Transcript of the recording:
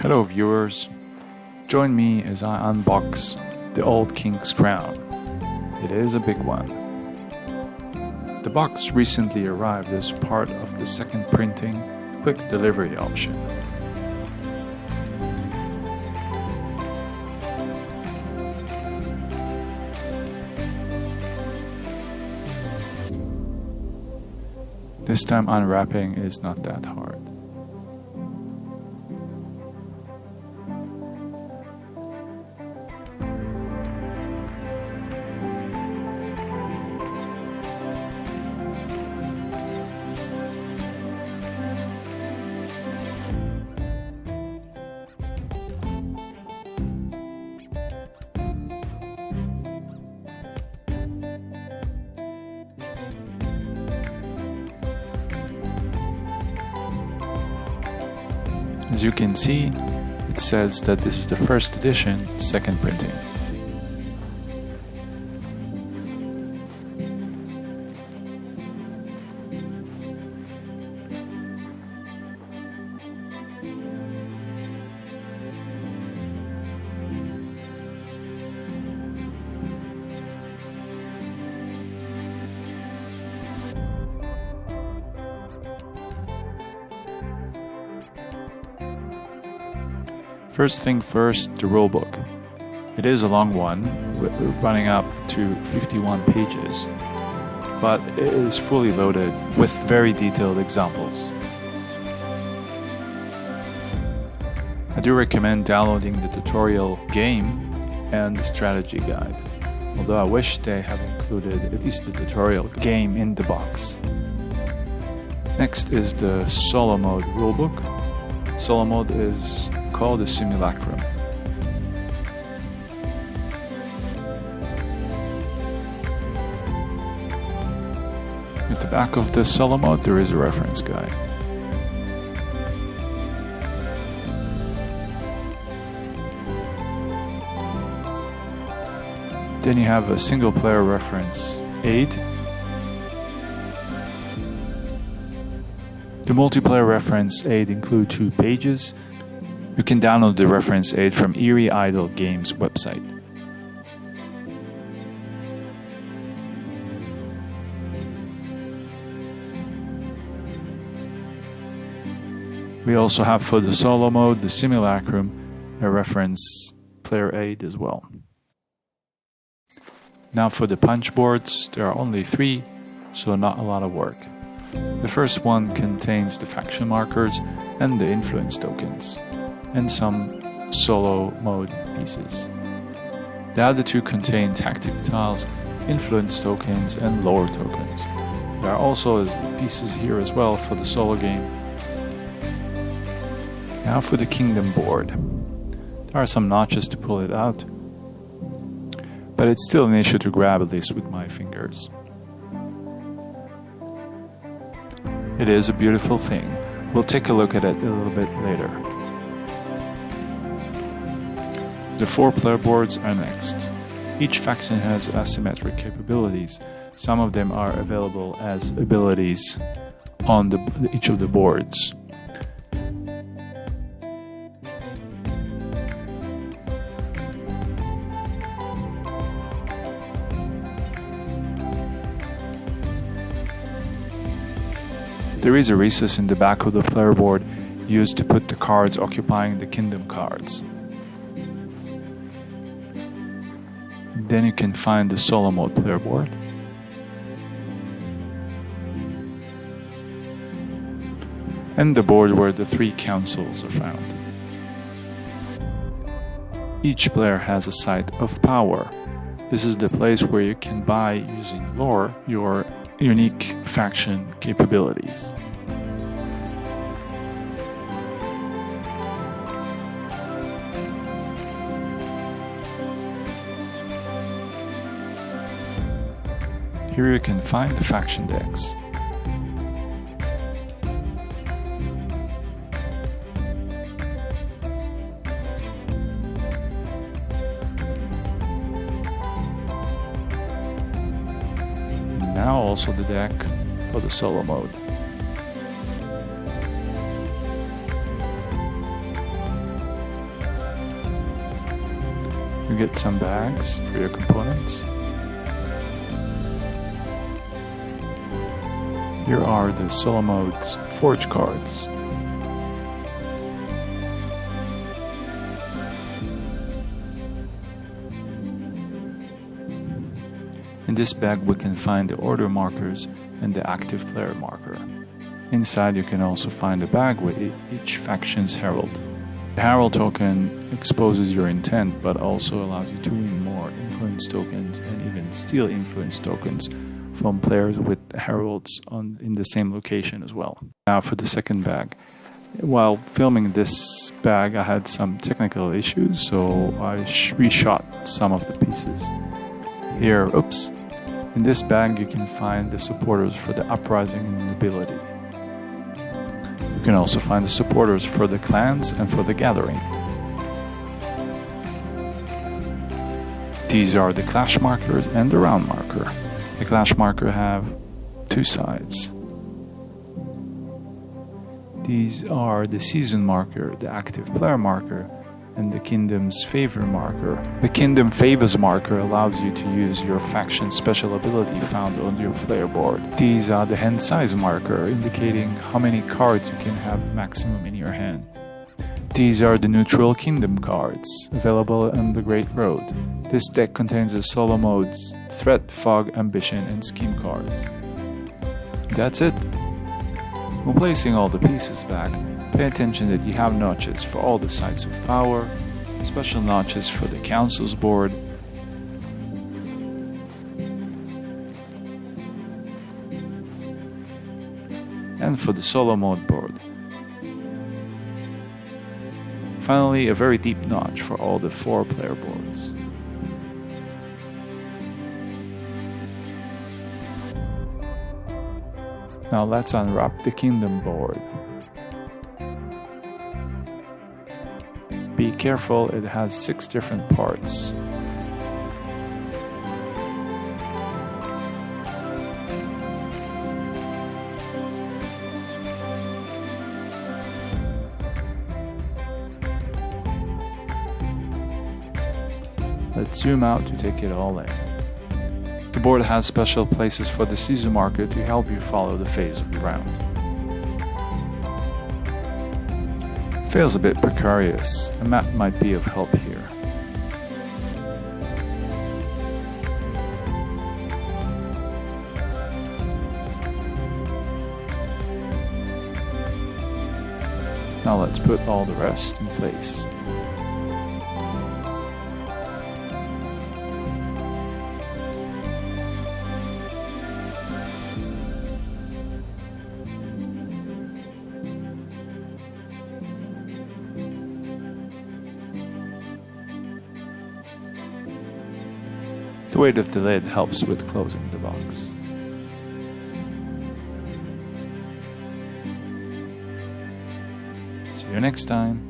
Hello viewers, join me as I unbox the Old King's Crown. It is a big one. The box recently arrived as part of the second printing quick delivery option. This time unwrapping is not that hard. As you can see, it says that this is the first edition, second printing. First thing first, the rulebook. It is a long one, running up to 51 pages, but it is fully loaded with very detailed examples. I do recommend downloading the tutorial game and the strategy guide, although I wish they have included at least the tutorial game in the box. Next is the solo mode rulebook. Solo mode is called the simulacrum. At the back of the solo mode there is a reference guide. Then you have a single player reference aid. The multiplayer reference aid includes 2 pages. You can download the reference aid from Eerie Idle Games website. We also have for the solo mode, the simulacrum, a reference player aid as well. Now for the punch boards, there are only 3, so not a lot of work. The first one contains the faction markers and the influence tokens, and some solo mode pieces. The other 2 contain tactic tiles, influence tokens, and lore tokens. There are also pieces here as well for the solo game. Now for the kingdom board. There are some notches to pull it out, but it's still an issue to grab, at least with my fingers. It is a beautiful thing. We'll take a look at it a little bit later. The 4-player boards are next. Each faction has asymmetric capabilities. Some of them are available as abilities on each of the boards. There is a recess in the back of the player board used to put the cards occupying the kingdom cards. Then you can find the solo mode player board. And the board where the 3 councils are found. Each player has a site of power. This is the place where you can buy, using lore, your unique faction capabilities. Here you can find the faction decks. Now also the deck for the solo mode. You get some bags for your components. Here are the solo mode's forge cards. In this bag we can find the order markers and the active player marker. Inside you can also find a bag with each faction's herald. The herald token exposes your intent but also allows you to win more influence tokens and even steal influence tokens from players with heralds in the same location as well. Now for the second bag. While filming this bag I had some technical issues, so I reshot some of the pieces. Here, in this bag you can find the supporters for the uprising and nobility. You can also find the supporters for the clans and for the gathering. These are the clash markers and the round marker. The clash marker have two sides. These are the season marker, the active player marker, and the Kingdom's Favor marker. The Kingdom Favors marker allows you to use your faction special ability found on your player board. These are the hand size marker, indicating how many cards you can have maximum in your hand. These are the Neutral Kingdom cards, available on the Great Road. This deck contains the solo modes, Threat, Fog, Ambition, and Scheme cards. That's it. When placing all the pieces back, pay attention that you have notches for all the sites of power, special notches for the council's board, and for the solo mode board. Finally, a very deep notch for all the 4-player boards. Now let's unwrap the Kingdom board. Be careful, it has 6 different parts. Let's zoom out to take it all in. The board has special places for the season marker to help you follow the phase of the round. Feels a bit precarious. A map might be of help here. Now let's put all the rest in place. The weight of the lid helps with closing the box. See you next time.